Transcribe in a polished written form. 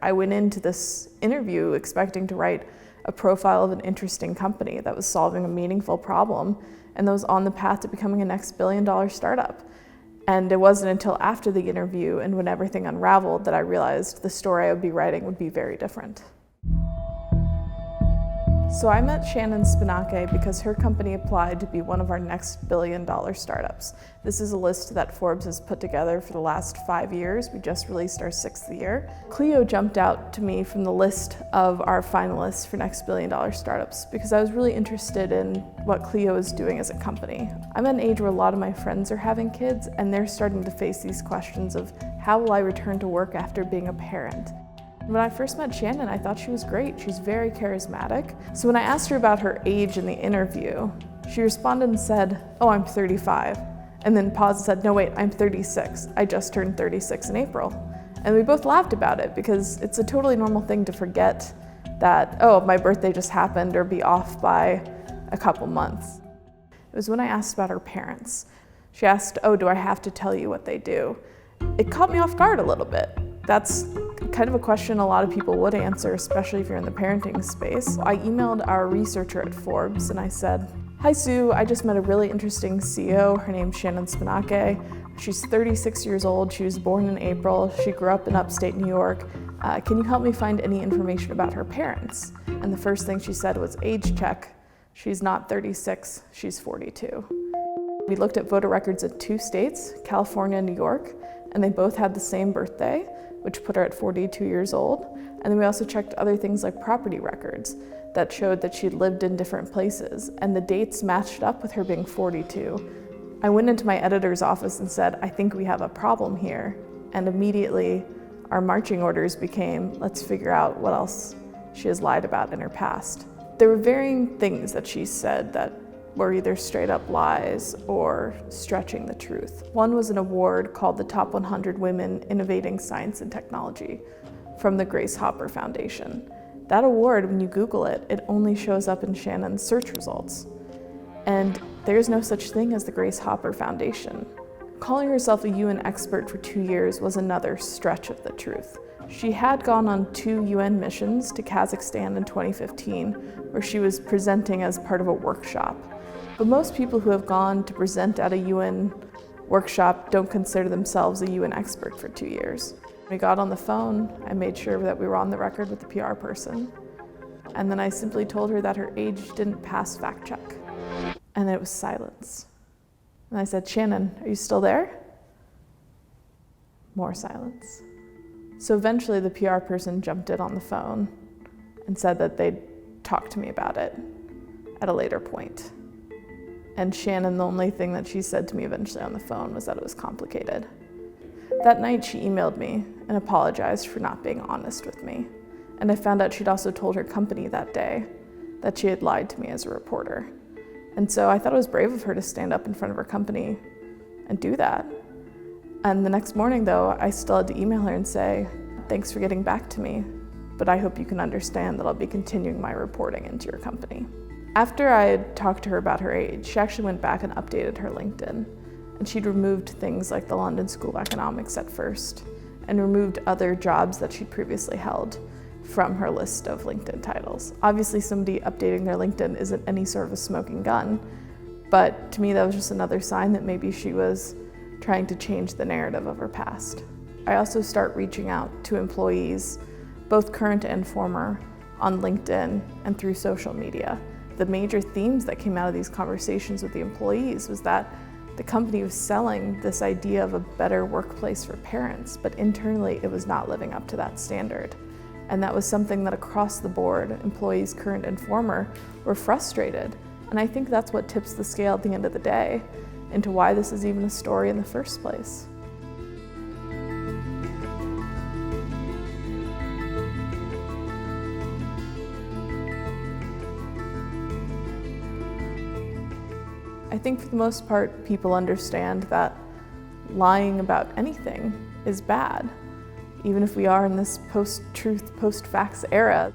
I went into this interview expecting to write a profile of an interesting company that was solving a meaningful problem and that was on the path to becoming a next billion-dollar startup. And it wasn't until after the interview and when everything unraveled that I realized the story I would be writing would be very different. So I met Shannon Spanhake because her company applied to be one of our next billion-dollar startups. This is a list that Forbes has put together for the last 5 years. We just released our 6th year. Cleo jumped out to me from the list of our finalists for next billion-dollar startups because I was really interested in what Cleo is doing as a company. I'm at an age where a lot of my friends are having kids and they're starting to face these questions of how will I return to work after being a parent? When I first met Shannon, I thought she was great. She's very charismatic. So when I asked her about her age in the interview, she responded and said, "Oh, I'm 35." And then paused and said, "No, wait, I'm 36. I just turned 36 in April." And we both laughed about it because it's a totally normal thing to forget that, oh, my birthday just happened or be off by a couple months. It was when I asked about her parents. She asked, "Oh, do I have to tell you what they do?" It caught me off guard a little bit. That's kind of a question a lot of people would answer, especially if you're in the parenting space. I emailed our researcher at Forbes and I said, "Hi Sue, I just met a really interesting CEO. Her name's Shannon Spanhake. She's 36 years old. She was born in April. She grew up in upstate New York. Can you help me find any information about her parents?" And the first thing she said was, "Age check. She's not 36, she's 42. We looked at voter records in 2 states, California and New York, and they both had the same birthday, which put her at 42 years old. And then we also checked other things like property records that showed that she'd lived in different places, and the dates matched up with her being 42. I went into my editor's office and said, "I think we have a problem here." And immediately our marching orders became, let's figure out what else she has lied about in her past. There were varying things that she said that were either straight up lies or stretching the truth. One was an award called the Top 100 Women Innovating Science and Technology from the Grace Hopper Foundation. That award, when you Google it, it only shows up in Shannon's search results. And there's no such thing as the Grace Hopper Foundation. Calling herself a UN expert for 2 years was another stretch of the truth. She had gone on 2 UN missions to Kazakhstan in 2015, where she was presenting as part of a workshop. But most people who have gone to present at a UN workshop don't consider themselves a UN expert for 2 years. We got on the phone, I made sure that we were on the record with the PR person, and then I simply told her that her age didn't pass fact check. And it was silence. And I said, "Shannon, are you still there?" More silence. So eventually the PR person jumped in on the phone and said that they'd talk to me about it at a later point. And Shannon, the only thing that she said to me eventually on the phone was that it was complicated. That night she emailed me and apologized for not being honest with me. And I found out she'd also told her company that day that she had lied to me as a reporter. And so I thought it was brave of her to stand up in front of her company and do that. And the next morning though, I still had to email her and say, "Thanks for getting back to me, but I hope you can understand that I'll be continuing my reporting into your company." After I had talked to her about her age, she actually went back and updated her LinkedIn. And she'd removed things like the London School of Economics at first, and removed other jobs that she'd previously held from her list of LinkedIn titles. Obviously, somebody updating their LinkedIn isn't any sort of a smoking gun, but to me that was just another sign that maybe she was trying to change the narrative of her past. I also start reaching out to employees, both current and former, on LinkedIn and through social media. The major themes that came out of these conversations with the employees was that the company was selling this idea of a better workplace for parents, but internally it was not living up to that standard. And that was something that across the board, employees, current and former, were frustrated. And I think that's what tips the scale at the end of the day into why this is even a story in the first place. I think for the most part, people understand that lying about anything is bad, even if we are in this post-truth, post-facts era.